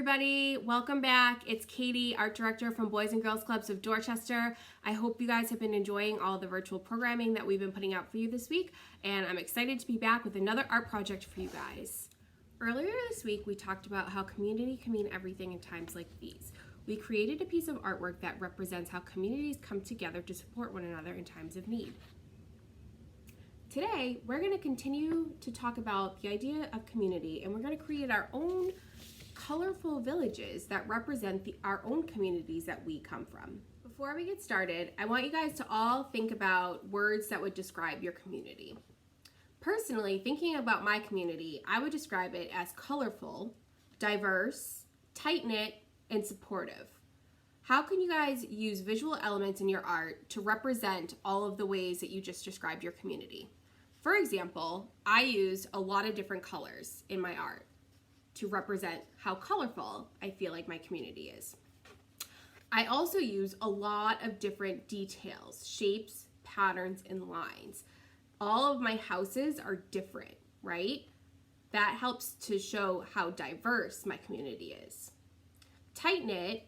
everybody. Welcome back. It's Katy, art director from Boys and Girls Clubs of Dorchester. I hope you guys have been enjoying all the virtual programming that we've been putting out for you this week, and I'm excited to be back with another art project for you guys. Earlier this week, we talked about how community can mean everything in times like these. We created a piece of artwork that represents how communities come together to support one another in times of need. Today, we're going to continue to talk about the idea of community, and we're going to create our own colorful villages that represent our own communities that we come from. Before we get started, I want you guys to all think about words that would describe your community. Personally, thinking about my community, I would describe it as colorful, diverse, tight-knit, and supportive. How can you guys use visual elements in your art to represent all of the ways that you just described your community? For example, I use a lot of different colors in my art to represent how colorful I feel like my community is. I also use a lot of different details, shapes, patterns, and lines. All of my houses are different, right? That helps to show how diverse my community is. Tight-knit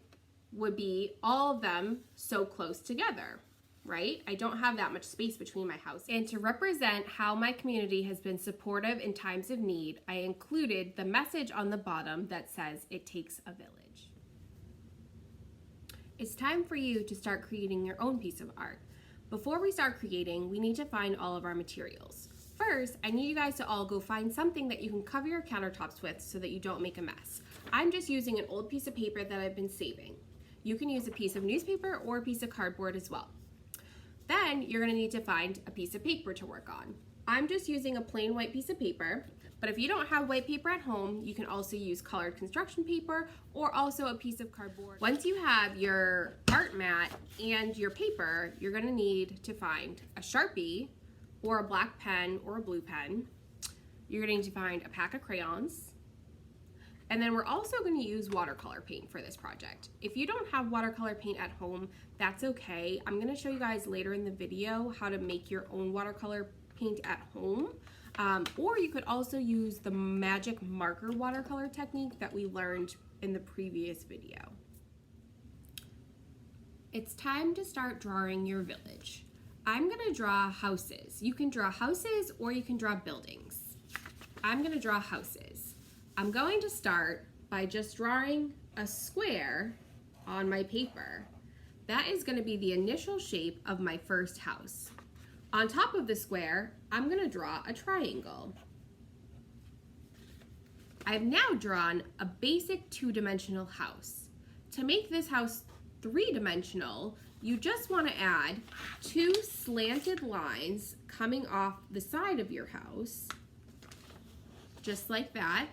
would be all of them so close together, right? I don't have that much space between my house. And to represent how my community has been supportive in times of need, I included the message on the bottom that says, "It takes a village." It's time for you to start creating your own piece of art. Before we start creating, we need to find all of our materials. First, I need you guys to all go find something that you can cover your countertops with so that you don't make a mess. I'm just using an old piece of paper that I've been saving. You can use a piece of newspaper or a piece of cardboard as well. Then you're going to need to find a piece of paper to work on. I'm just using a plain white piece of paper, but if you don't have white paper at home, you can also use colored construction paper or also a piece of cardboard. Once you have your art mat and your paper, you're going to need to find a Sharpie or a black pen or a blue pen. You're going to need to find a pack of crayons. And then we're also going to use watercolor paint for this project. If you don't have watercolor paint at home, that's okay. I'm going to show you guys later in the video how to make your own watercolor paint at home. Or you could also use the magic marker watercolor technique that we learned in the previous video. It's time to start drawing your village. I'm going to draw houses. You can draw houses or you can draw buildings. I'm going to draw houses. I'm going to start by just drawing a square on my paper. That is going to be the initial shape of my first house. On top of the square, I'm going to draw a triangle. I've now drawn a basic two-dimensional house. To make this house three-dimensional, you just want to add two slanted lines coming off the side of your house, just like that.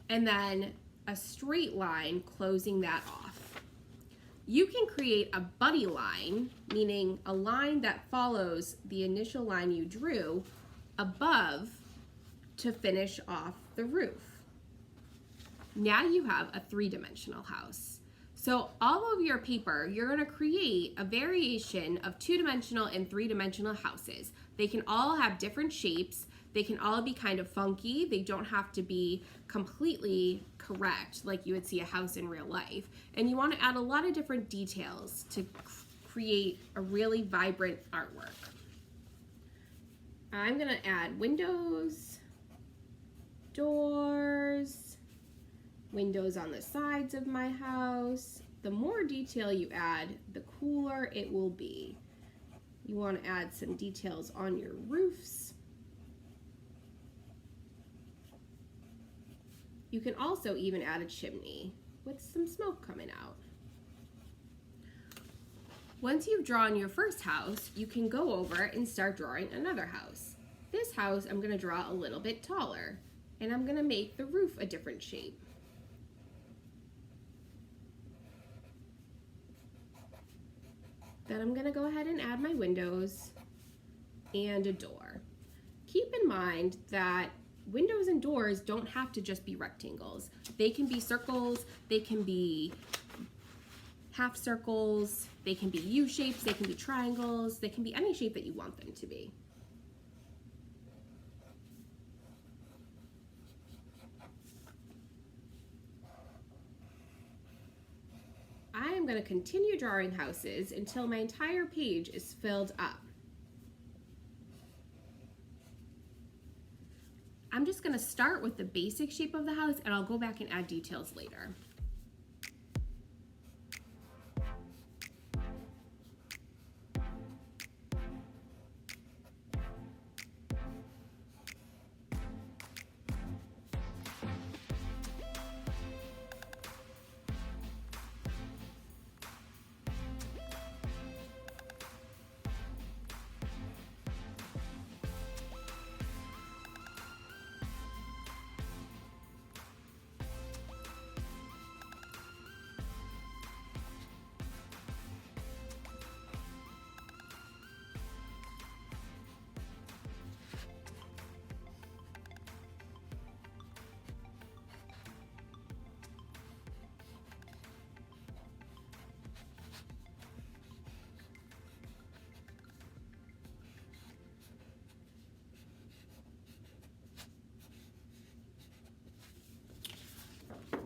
And then a straight line closing that off. You can create a buddy line, meaning a line that follows the initial line you drew above to finish off the roof. Now you have a three-dimensional house. So all of your paper, you're going to create a variation of two-dimensional and three-dimensional houses. They can all have different shapes. They can all be kind of funky. They don't have to be completely correct like you would see a house in real life. And you want to add a lot of different details to create a really vibrant artwork. I'm going to add windows, doors, windows on the sides of my house. The more detail you add, the cooler it will be. You want to add some details on your roofs. You can also even add a chimney with some smoke coming out. Once you've drawn your first house, you can go over and start drawing another house. This house I'm going to draw a little bit taller, and I'm going to make the roof a different shape. Then I'm going to go ahead and add my windows and a door. Keep in mind that windows and doors don't have to just be rectangles. They can be circles, they can be half circles, they can be U-shapes, they can be triangles, they can be any shape that you want them to be. going to continue drawing houses until my entire page is filled up. I'm just going to start with the basic shape of the house, and I'll go back and add details later.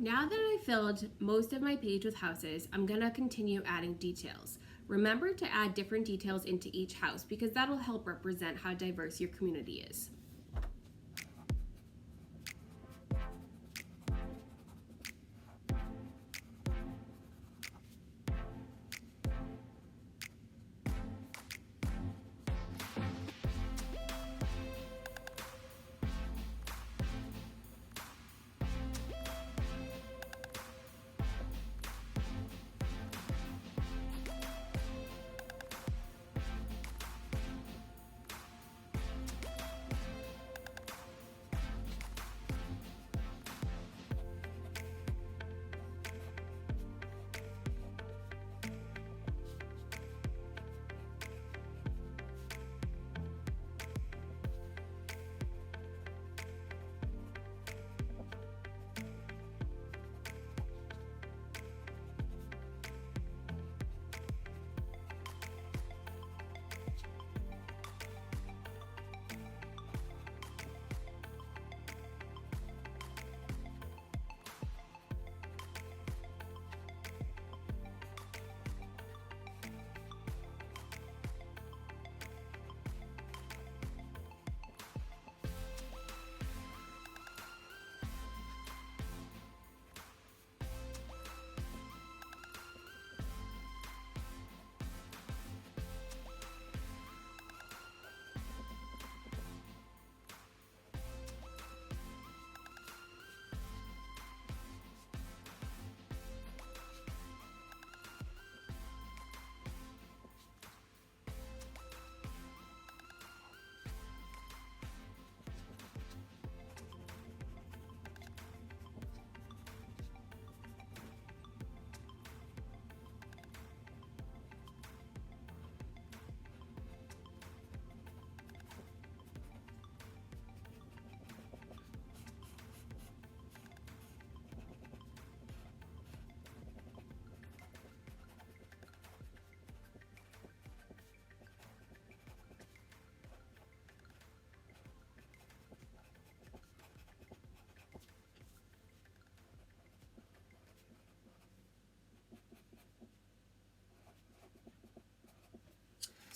Now that I filled most of my page with houses, I'm gonna continue adding details. Remember to add different details into each house because that'll help represent how diverse your community is.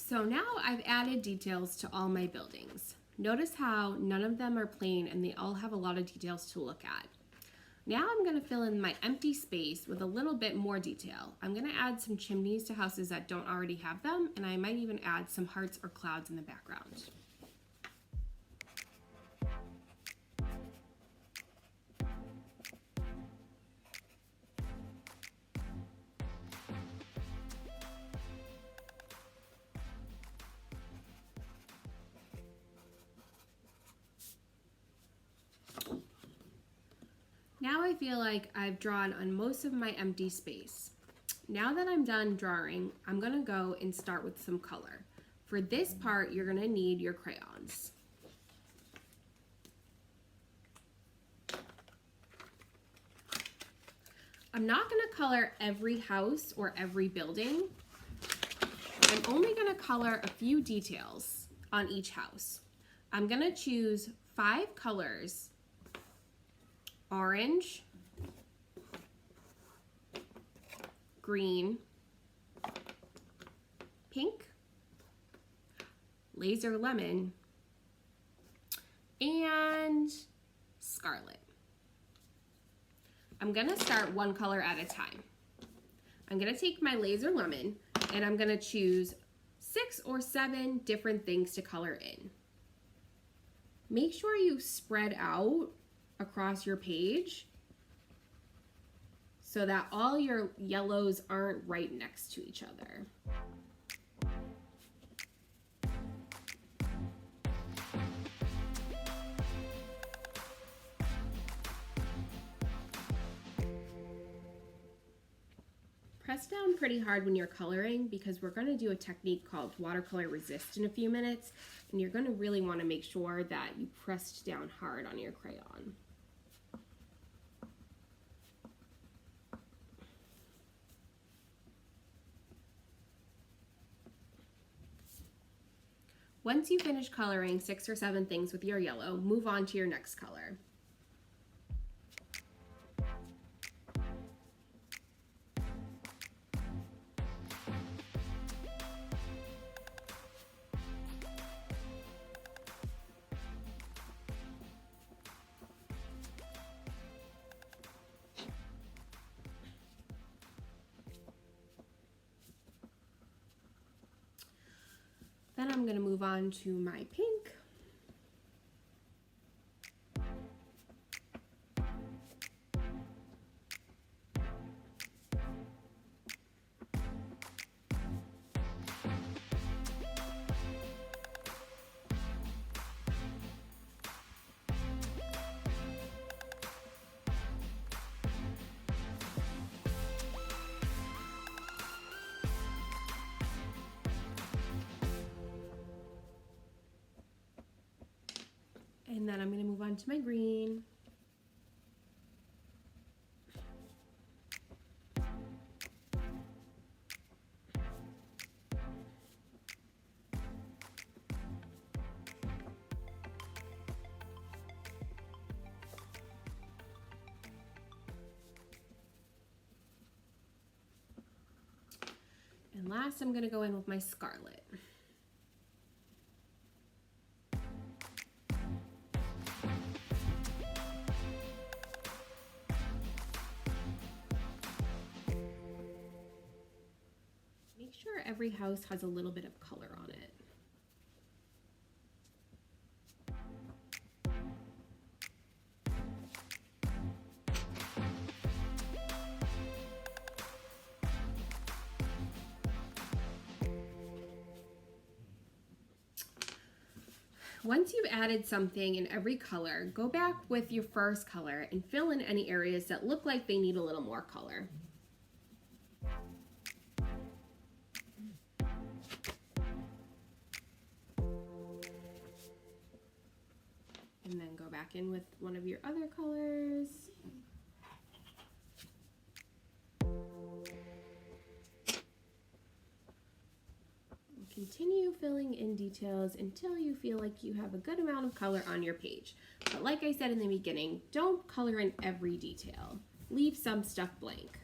So now I've added details to all my buildings. Notice how none of them are plain and they all have a lot of details to look at. Now I'm going to fill in my empty space with a little bit more detail. I'm going to add some chimneys to houses that don't already have them, and I might even add some hearts or clouds in the background. Now I feel like I've drawn on most of my empty space. Now that I'm done drawing, I'm gonna go and start with some color. For this part, you're gonna need your crayons. I'm not gonna color every house or every building. I'm only gonna color a few details on each house. I'm gonna choose 5 colors: orange, green, pink, laser lemon, and scarlet. I'm gonna start one color at a time. I'm gonna take my laser lemon and I'm gonna choose 6 or 7 different things to color in. Make sure you spread out across your page so that all your yellows aren't right next to each other. Press down pretty hard when you're coloring because we're going to do a technique called watercolor resist in a few minutes, and you're going to really want to make sure that you pressed down hard on your crayon. Once you finish coloring 6 or 7 things with your yellow, move on to your next color. Then I'm going to move on to my pink. And then I'm going to move on to my green. And last, I'm going to go in with my scarlet. Make sure every house has a little bit of color on it. Once you've added something in every color, go back with your first color and fill in any areas that look like they need a little more color. And then go back in with one of your other colors. Continue filling in details until you feel like you have a good amount of color on your page. But like I said in the beginning, don't color in every detail. Leave some stuff blank.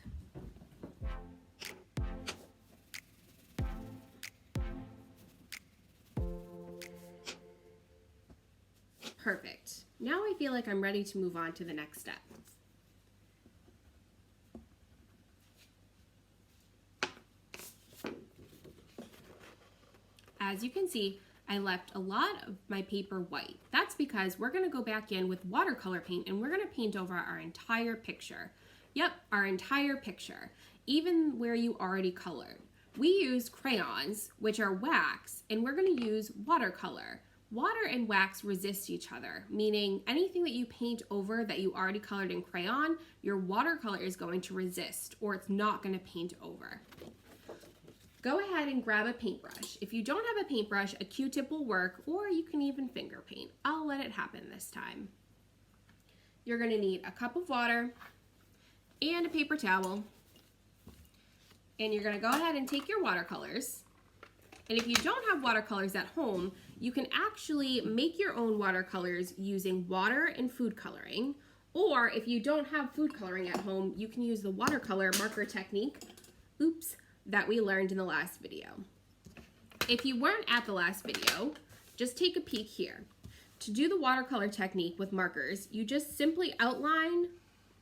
Perfect. Now I feel like I'm ready to move on to the next step. As you can see, I left a lot of my paper white. That's because we're going to go back in with watercolor paint and we're going to paint over our entire picture. Yep, our entire picture, even where you already colored. We used crayons, which are wax, and we're going to use watercolor. Water and wax resist each other, meaning anything that you paint over that you already colored in crayon, your watercolor is going to resist, or it's not going to paint over. Go ahead and grab a paintbrush. If you don't have a paintbrush, a Q-tip will work, or you can even finger paint. I'll let it happen this time. You're going to need a cup of water and a paper towel. And you're going to go ahead and take your watercolors. And if you don't have watercolors at home, you can actually make your own watercolors using water and food coloring. Or if you don't have food coloring at home, you can use the watercolor marker technique that we learned in the last video. If you weren't at the last video, just take a peek here. To do the watercolor technique with markers, you just simply outline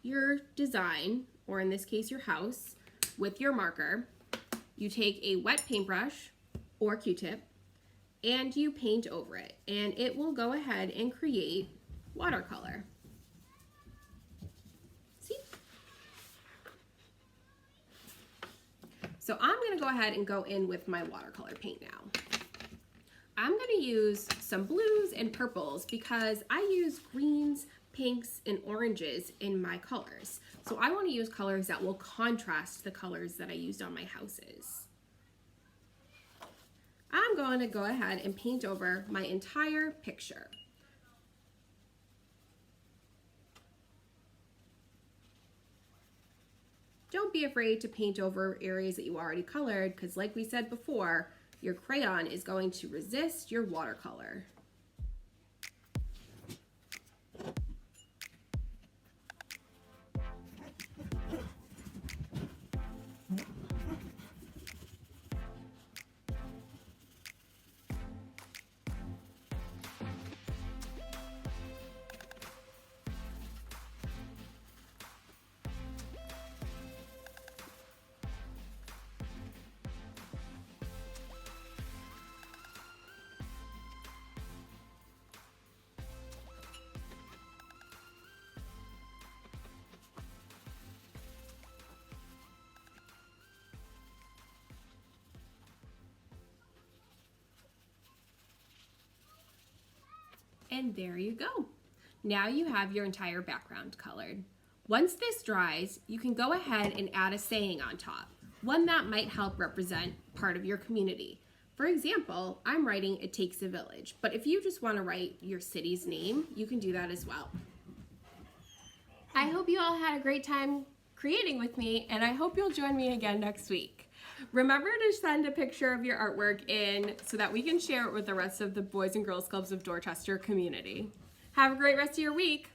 your design, or in this case your house, with your marker. You take a wet paintbrush or Q-tip and you paint over it, and it will go ahead and create watercolor. See? So I'm going to go ahead and go in with my watercolor paint now. I'm going to use some blues and purples because I use greens, pinks, and oranges in my colors. So I want to use colors that will contrast the colors that I used on my houses. I'm going to go ahead and paint over my entire picture. Don't be afraid to paint over areas that you already colored, because like we said before, your crayon is going to resist your watercolor. And there you go. Now you have your entire background colored. Once this dries, you can go ahead and add a saying on top, one that might help represent part of your community. For example, I'm writing "It takes a village," but if you just want to write your city's name, you can do that as well. I hope you all had a great time creating with me, and I hope you'll join me again next week. Remember to send a picture of your artwork in so that we can share it with the rest of the Boys and Girls Clubs of Dorchester community. Have a great rest of your week.